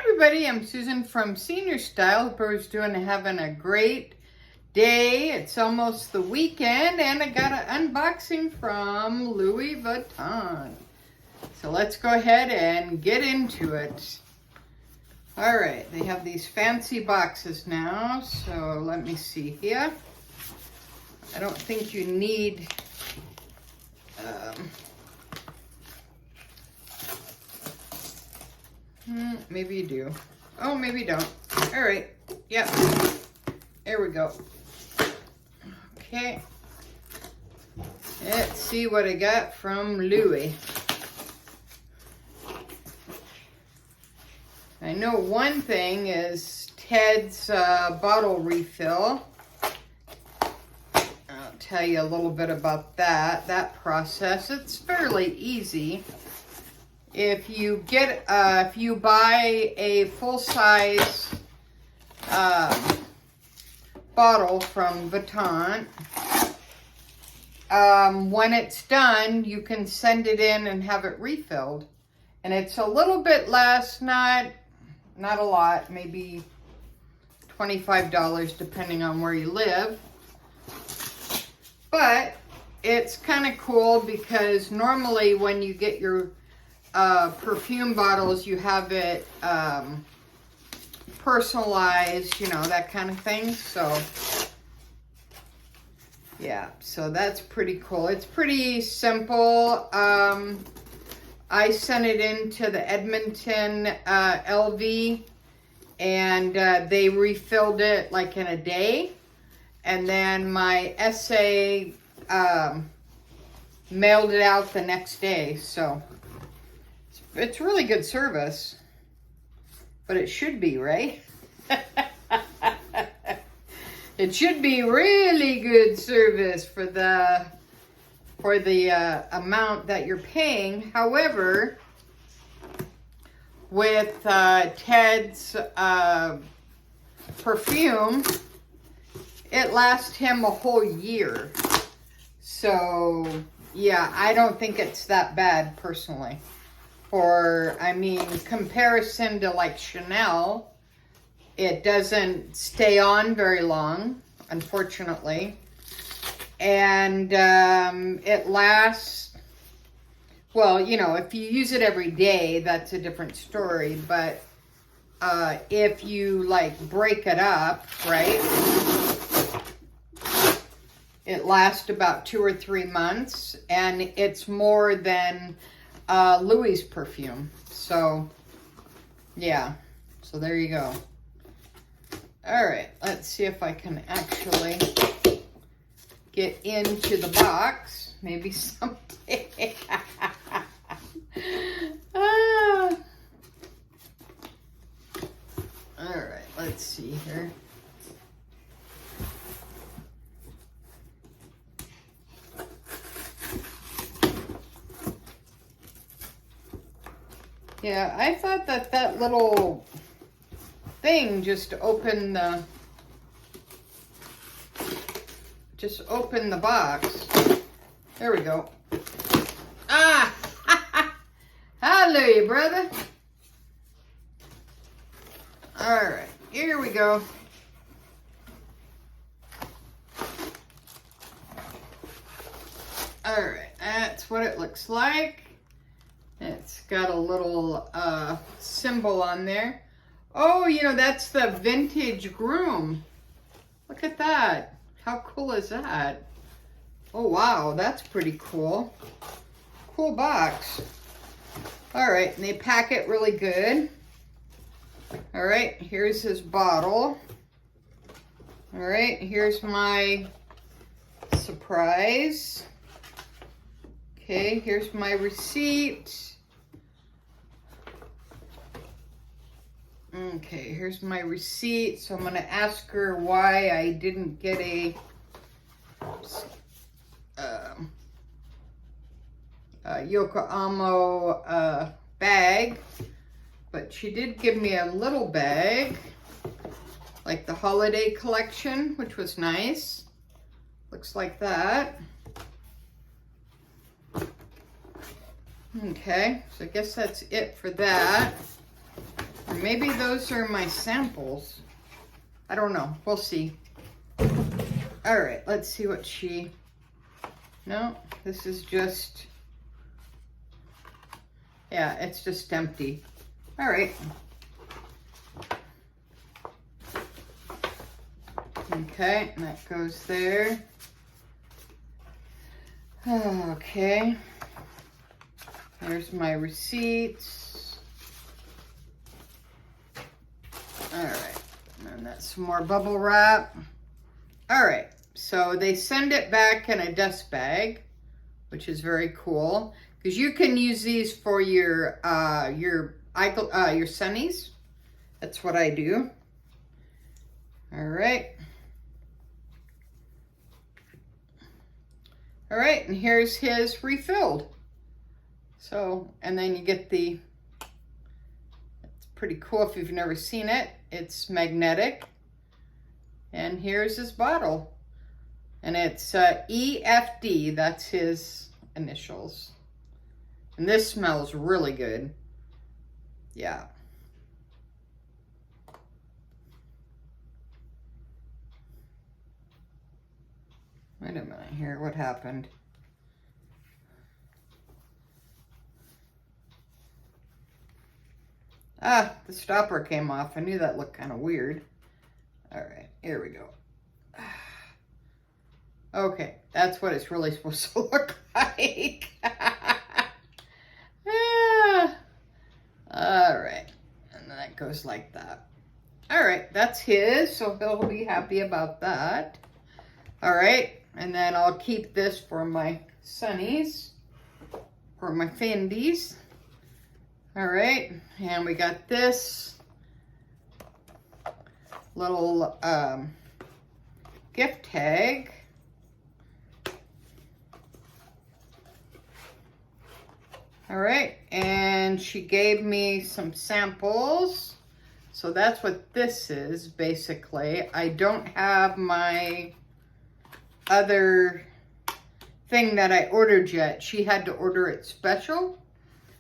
everybody, I'm Susan from Senior Style. Hope everyone's having a great day. It's almost the weekend and I got an unboxing from Louis Vuitton. So let's go ahead and get into it. All right, they have these fancy boxes now. So let me see here. I don't think you need maybe you do. Oh, maybe you don't. All right. Yep. There we go. Okay. Let's see what I got from Louis. I know one thing is Ted's bottle refill. I'll tell you a little bit about that process. It's fairly easy. If you get, if you buy a full-size bottle from Vuitton, when it's done, you can send it in and have it refilled. And it's a little bit less, not a lot, maybe $25 depending on where you live. But it's kind of cool because normally when you get your perfume bottles, you have it personalized, you know, that kind of thing. So yeah, so that's pretty cool. It's pretty simple. I sent it into the Edmonton LV and they refilled it like in a day. And then my SA mailed it out the next day. So it's really good service, but it should be, right? It should be really good service for the amount that you're paying. However, with Ted's perfume, it lasts him a whole year. So yeah, I don't think it's that bad personally. For, I mean, comparison to like Chanel, it doesn't stay on very long, unfortunately. And it lasts, well, you know, if you use it every day, that's a different story. But if you like break it up, right, it lasts about 2 or 3 months, and it's more than Louis perfume. So yeah, so there you go. All right, let's see if I can actually get into the box. Maybe someday. All right, let's see here. Yeah, I thought that little thing just opened the box. There we go. Ah! Hallelujah, brother. All right, here we go. All right, that's what it looks like. It's got a little symbol on there. Oh, you know, that's the vintage groom. Look at that. How cool is that? Oh, wow, that's pretty cool. Cool box. All right, and they pack it really good. All right, here's his bottle. All right, here's my surprise. Okay, here's my receipt. Okay, here's my receipt. So I'm going to ask her why I didn't get a Yokohama bag. But she did give me a little bag, like the holiday collection, which was nice. Looks like that. Okay, so I guess that's it for that. Or maybe those are my samples. I don't know. We'll see. All right, let's see what she... No, this is just... Yeah, it's just empty. All right. Okay, and that goes there. Okay. There's my receipts. All right, and that's some more bubble wrap. All right, so they send it back in a dust bag, which is very cool because you can use these for your sunnies. That's what I do. All right. All right, and here's his refilled. So, and then you get the, it's pretty cool if you've never seen it. It's magnetic. And here's his bottle. And it's EFD, that's his initials. And this smells really good. Yeah. Wait a minute here, what happened? Ah, the stopper came off. I knew that looked kind of weird. All right, here we go. Okay, that's what it's really supposed to look like. All right, and then that goes like that. All right, that's his, so he'll be happy about that. All right, and then I'll keep this for my sunnies, for my Fendies. All right, and we got this little gift tag. All right, and she gave me some samples. So that's what this is, basically. I don't have my other thing that I ordered yet. She had to order it special.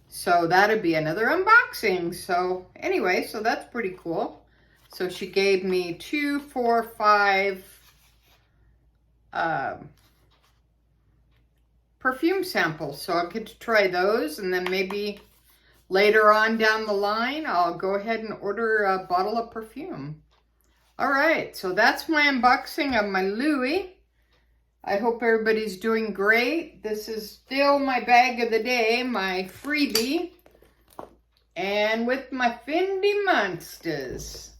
So that'd be another unboxing. So anyway, so that's pretty cool. So she gave me 2, 4, 5 perfume samples. So I'll get to try those, and then maybe later on down the line, I'll go ahead and order a bottle of perfume. All right, so that's my unboxing of my Louis. I hope everybody's doing great. This is still my bag of the day, my freebie, and with my Fendi Monsters.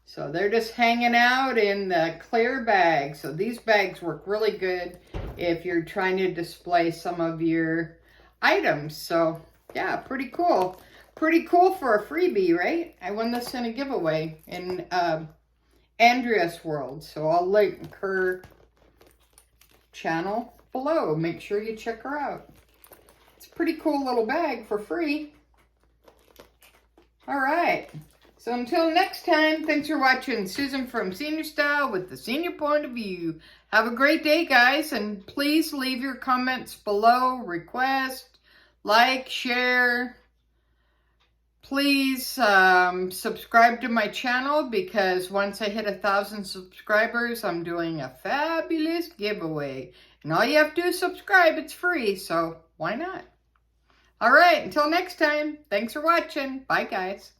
So they're just hanging out in the clear bag. So these bags work really good if you're trying to display some of your items. So yeah, pretty cool. Pretty cool for a freebie, right? I won this in a giveaway in Andrea's World. So I'll link her channel below. Make sure you check her out. It's a pretty cool little bag for free. All right. So until next time, thanks for watching Susan from Senior Style with the senior point of view. Have a great day, guys, and please leave your comments below. Request, like, share. Please subscribe to my channel because once I hit 1,000 subscribers, I'm doing a fabulous giveaway. And all you have to do is subscribe. It's free, so why not? All right, until next time, thanks for watching. Bye, guys.